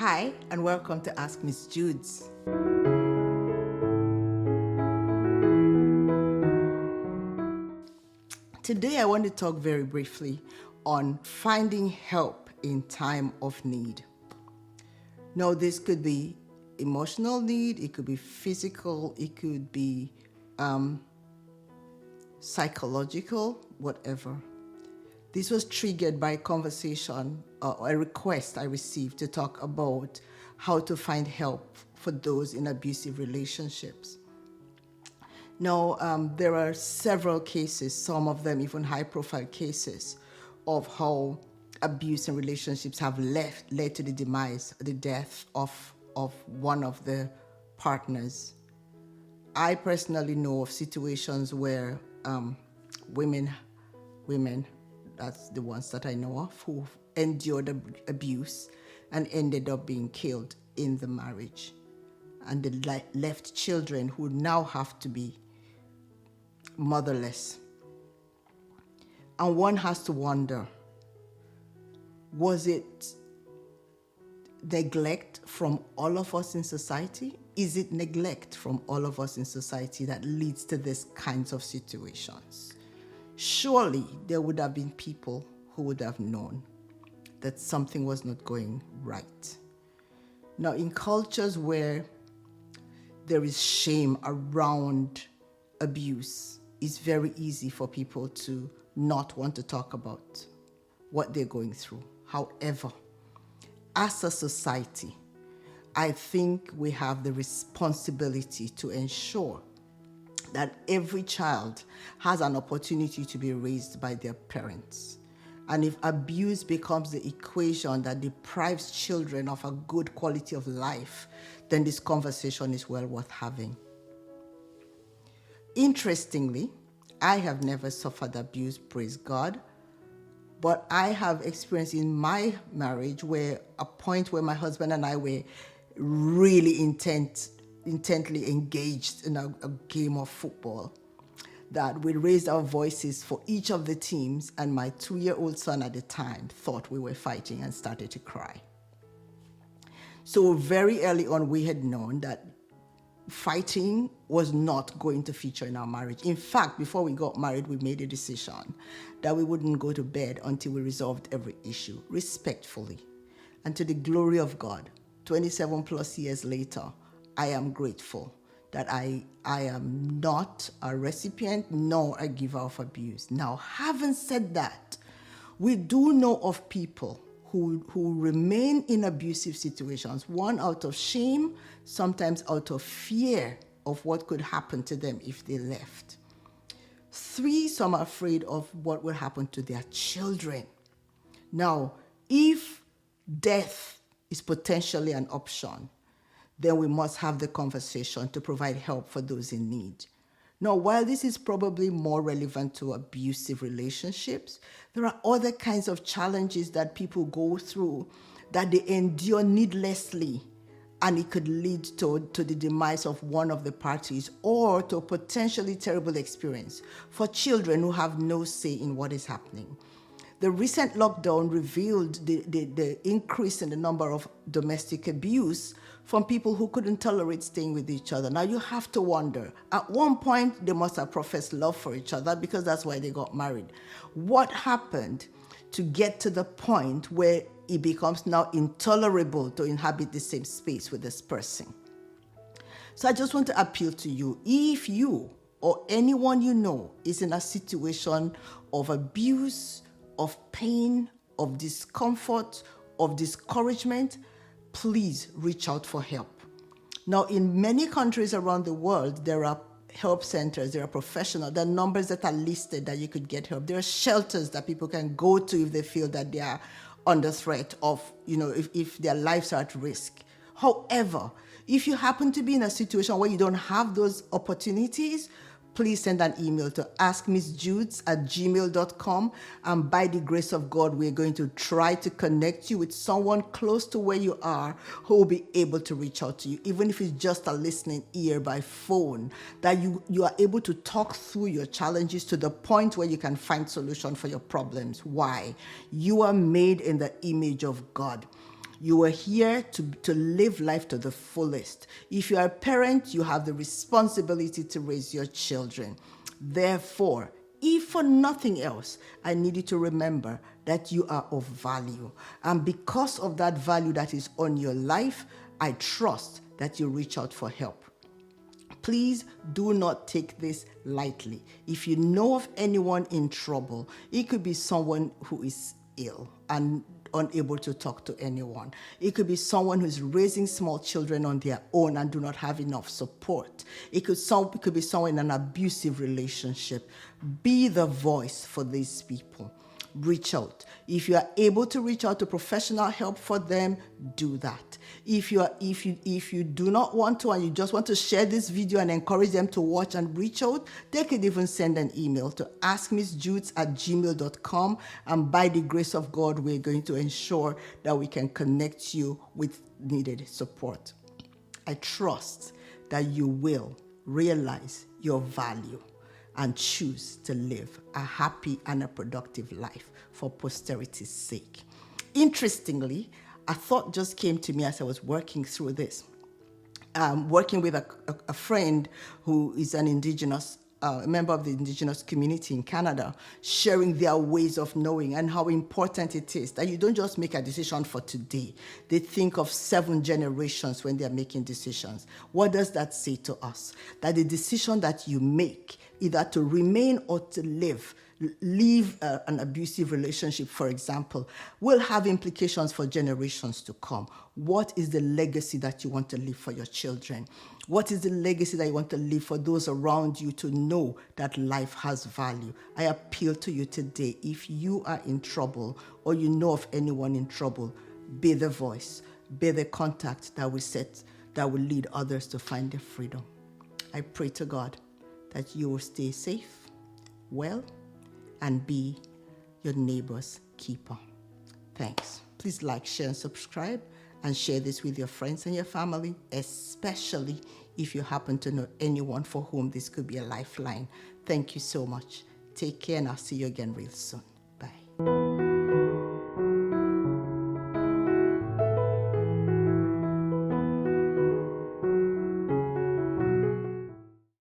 Hi, and welcome to Ask Miss Judes. Today, I want to talk very briefly on finding help in time of need. Now, this could be emotional need, it could be physical, it could be psychological, whatever. This was triggered by a conversation or a request I received to talk about how to find help for those in abusive relationships. Now, there are several cases, some of them even high-profile cases, of how abuse in relationships have led to the demise, the death of one of the partners. I personally know of situations where women, that's the ones that I know of, who endured abuse and ended up being killed in the marriage. And they left children who now have to be motherless. And one has to wonder, was it neglect from all of us in society? Is it neglect from all of us in society that leads to these kinds of situations? Surely there would have been people who would have known that something was not going right. Now, in cultures where there is shame around abuse, it's very easy for people to not want to talk about what they're going through. However, as a society, I think we have the responsibility to ensure that every child has an opportunity to be raised by their parents. And if abuse becomes the equation that deprives children of a good quality of life, then this conversation is well worth having. Interestingly, I have never suffered abuse, praise God, but I have experienced in my marriage where a point where my husband and I were really intently engaged in a game of football, that we raised our voices for each of the teams, and my 2-year-old son at the time thought we were fighting and started to cry. So very early on, we had known that fighting was not going to feature in our marriage. In fact, before we got married, we made a decision that we wouldn't go to bed until we resolved every issue respectfully. And to the glory of God, 27 plus years later, I am grateful that I am not a recipient nor a giver of abuse. Now, having said that, we do know of people who remain in abusive situations, one out of shame, sometimes out of fear of what could happen to them if they left. 3, some are afraid of what will happen to their children. Now, if death is potentially an option, then we must have the conversation to provide help for those in need. Now, while this is probably more relevant to abusive relationships, there are other kinds of challenges that people go through that they endure needlessly, and it could lead to the demise of one of the parties or to a potentially terrible experience for children who have no say in what is happening. The recent lockdown revealed the increase in the number of domestic abuse from people who couldn't tolerate staying with each other. Now, you have to wonder, at one point, they must have professed love for each other because that's why they got married. What happened to get to the point where it becomes now intolerable to inhabit the same space with this person? So I just want to appeal to you. If you or anyone you know is in a situation of abuse, of pain, of discomfort, of discouragement, please reach out for help. Now, in many countries around the world, there are help centers, there are professionals, there are numbers that are listed that you could get help. There are shelters that people can go to if they feel that they are under threat of, if their lives are at risk. However, if you happen to be in a situation where you don't have those opportunities, please send an email to askmissjudes@gmail.com, and by the grace of God, we're going to try to connect you with someone close to where you are who will be able to reach out to you, even if it's just a listening ear by phone, that you are able to talk through your challenges to the point where you can find solution for your problems. Why? You are made in the image of God. You are here to live life to the fullest. If you are a parent, you have the responsibility to raise your children. Therefore, if for nothing else, I need you to remember that you are of value. And because of that value that is on your life, I trust that you reach out for help. Please do not take this lightly. If you know of anyone in trouble, it could be someone who is ill and unable to talk to anyone. It could be someone who's raising small children on their own and do not have enough support. It could be someone in an abusive relationship. Be the voice for these people. Reach out. If you are able to reach out to professional help for them, do that. If you do not want to and you just want to share this video and encourage them to watch and reach out, they could even send an email to askmissjudes@gmail.com, and by the grace of God, we're going to ensure that we can connect you with needed support. I trust that you will realize your value and choose to live a happy and a productive life for posterity's sake. Interestingly, a thought just came to me as I was working through this. Working with a friend who is an indigenous, a member of the indigenous community in Canada, sharing their ways of knowing and how important it is that you don't just make a decision for today. They think of 7 generations when they're making decisions. What does that say to us? That the decision that you make, either to remain or to leave an abusive relationship, for example, will have implications for generations to come. What is the legacy that you want to leave for your children? What is the legacy that you want to leave for those around you to know that life has value? I appeal to you today, if you are in trouble or you know of anyone in trouble, be the voice, be the contact that will lead others to find their freedom. I pray to God that you will stay safe, well, and be your neighbor's keeper. Thanks. Please like, share, and subscribe, and share this with your friends and your family, especially if you happen to know anyone for whom this could be a lifeline. Thank you so much. Take care, and I'll see you again real soon. Bye.